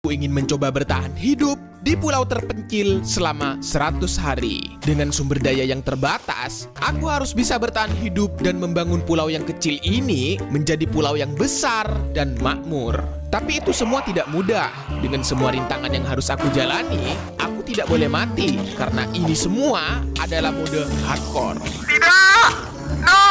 Aku ingin mencoba bertahan hidup di pulau terpencil selama 100 hari. Dengan sumber daya yang terbatas, aku harus bisa bertahan hidup dan membangun pulau yang kecil ini menjadi pulau yang besar dan makmur. Tapi itu semua tidak mudah. Dengan semua rintangan yang harus aku jalani, aku tidak boleh mati karena ini semua adalah mode hardcore. Tidak! No!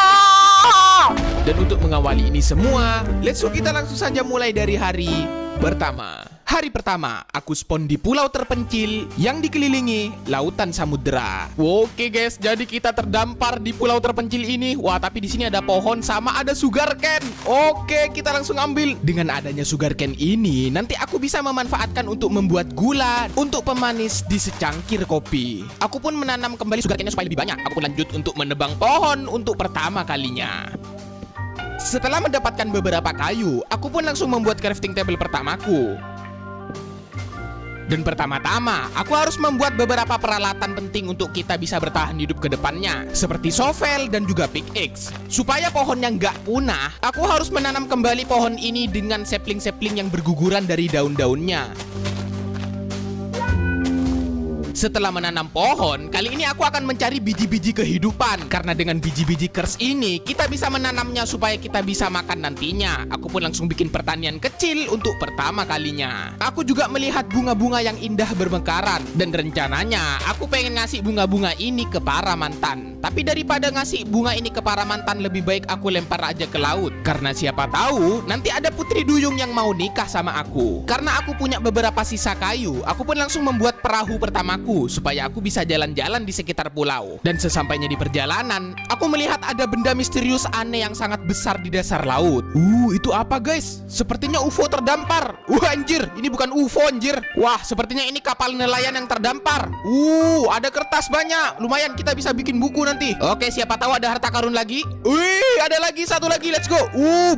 Dan untuk mengawali ini semua, let's go kita langsung saja mulai dari hari pertama. Hari pertama, aku spawn di pulau terpencil yang dikelilingi lautan samudera. Oke guys, jadi kita terdampar di pulau terpencil ini. Wah, tapi di sini ada pohon sama ada sugarcane. Oke, kita langsung ambil. Dengan adanya sugarcane ini, nanti aku bisa memanfaatkan untuk membuat gula untuk pemanis di secangkir kopi. Aku pun menanam kembali sugarcane-nya supaya lebih banyak. Aku pun lanjut untuk menebang pohon untuk pertama kalinya. Setelah mendapatkan beberapa kayu, aku pun langsung membuat crafting table pertamaku. Dan pertama-tama, aku harus membuat beberapa peralatan penting untuk kita bisa bertahan hidup ke depannya, seperti shovel dan juga pickaxe. Supaya pohonnya nggak punah, aku harus menanam kembali pohon ini dengan sapling-sapling yang berguguran dari daun-daunnya. Setelah menanam pohon, kali ini aku akan mencari biji-biji kehidupan. Karena dengan biji-biji kers ini, kita bisa menanamnya supaya kita bisa makan nantinya. Aku pun langsung bikin pertanian kecil untuk pertama kalinya. Aku juga melihat bunga-bunga yang indah bermekaran. Dan rencananya, aku pengen ngasih bunga-bunga ini ke para mantan. Tapi daripada ngasih bunga ini ke para mantan, lebih baik aku lempar aja ke laut. Karena siapa tahu, nanti ada putri duyung yang mau nikah sama aku. Karena aku punya beberapa sisa kayu, aku pun langsung membuat perahu pertamaku supaya aku bisa jalan-jalan di sekitar pulau. Dan sesampainya di perjalanan, aku melihat ada benda misterius aneh yang sangat besar di dasar laut. Itu apa guys? Sepertinya UFO terdampar. Anjir, ini bukan UFO anjir. Wah, sepertinya ini kapal nelayan yang terdampar. Ada kertas banyak. Lumayan kita bisa bikin buku nanti. Oke, siapa tahu ada harta karun lagi. Wih, ada lagi, satu lagi, let's go.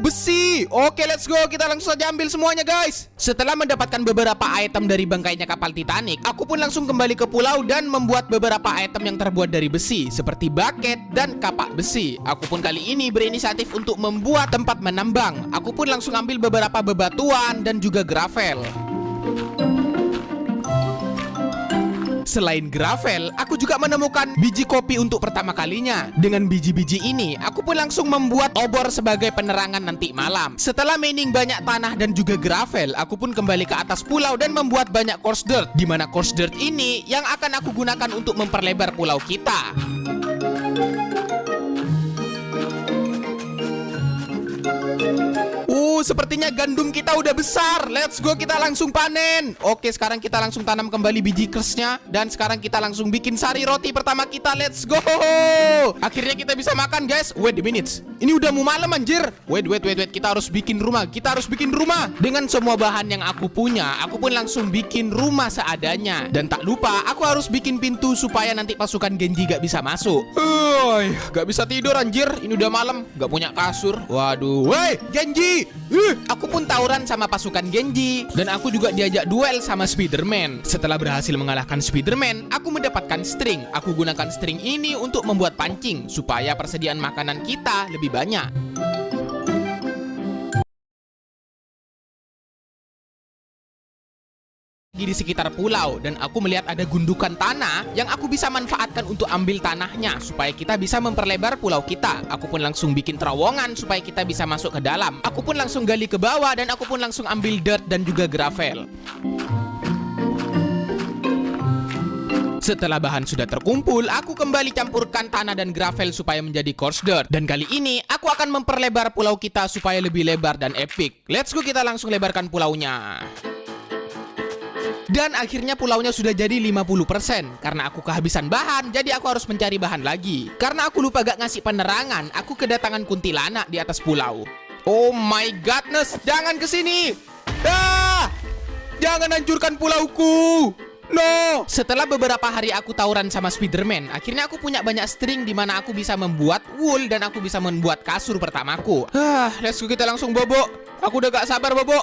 Besi. Oke, let's go, kita langsung saja ambil semuanya guys. Setelah mendapatkan beberapa item dari bangkainya kapal Titanic, aku pun langsung kembali ke pulau dan membuat beberapa item yang terbuat dari besi seperti bucket dan kapak besi. Aku pun kali ini berinisiatif untuk membuat tempat menambang. Aku pun langsung ambil beberapa bebatuan dan juga gravel. Selain gravel, aku juga menemukan biji kopi untuk pertama kalinya. Dengan biji-biji ini, aku pun langsung membuat obor sebagai penerangan nanti malam. Setelah mining banyak tanah dan juga gravel, aku pun kembali ke atas pulau dan membuat banyak coarse dirt. Di mana coarse dirt ini yang akan aku gunakan untuk memperlebar pulau kita. Sepertinya gandum kita udah besar. Let's go, kita langsung panen. Oke, sekarang kita langsung tanam kembali biji kersnya. Dan sekarang kita langsung bikin sari roti pertama kita. Let's go. Akhirnya kita bisa makan guys. Wait a minute, ini udah mau malam anjir. Wait. Kita harus bikin rumah. Dengan semua bahan yang aku punya, aku pun langsung bikin rumah seadanya. Dan tak lupa, aku harus bikin pintu supaya nanti pasukan Genji gak bisa masuk. Gak bisa tidur anjir. Ini udah malam, gak punya kasur. Waduh. Woi, Genji. Aku pun tawuran sama pasukan Genji. Dan aku juga diajak duel sama Spiderman. Setelah berhasil mengalahkan Spiderman, aku mendapatkan string. Aku gunakan string ini untuk membuat pancing supaya persediaan makanan kita lebih banyak. Di sekitar pulau dan aku melihat ada gundukan tanah yang aku bisa manfaatkan untuk ambil tanahnya supaya kita bisa memperlebar pulau kita. Aku pun langsung bikin terowongan supaya kita bisa masuk ke dalam. Aku pun langsung gali ke bawah dan aku pun langsung ambil dirt dan juga gravel. Setelah bahan sudah terkumpul, aku kembali campurkan tanah dan gravel supaya menjadi coarse dirt. Dan kali ini, aku akan memperlebar pulau kita supaya lebih lebar dan epic. Let's go, kita langsung lebarkan pulaunya. Dan akhirnya pulaunya sudah jadi 50%. Karena aku kehabisan bahan, jadi aku harus mencari bahan lagi. Karena aku lupa gak ngasih penerangan, aku kedatangan kuntilanak di atas pulau. Oh my godness, jangan kesini. Jangan hancurkan pulauku. No! Setelah beberapa hari aku tawuran sama Spiderman, akhirnya aku punya banyak string di mana aku bisa membuat wool dan aku bisa membuat kasur pertamaku. Let's go, kita langsung bobo. Aku udah gak sabar bobo.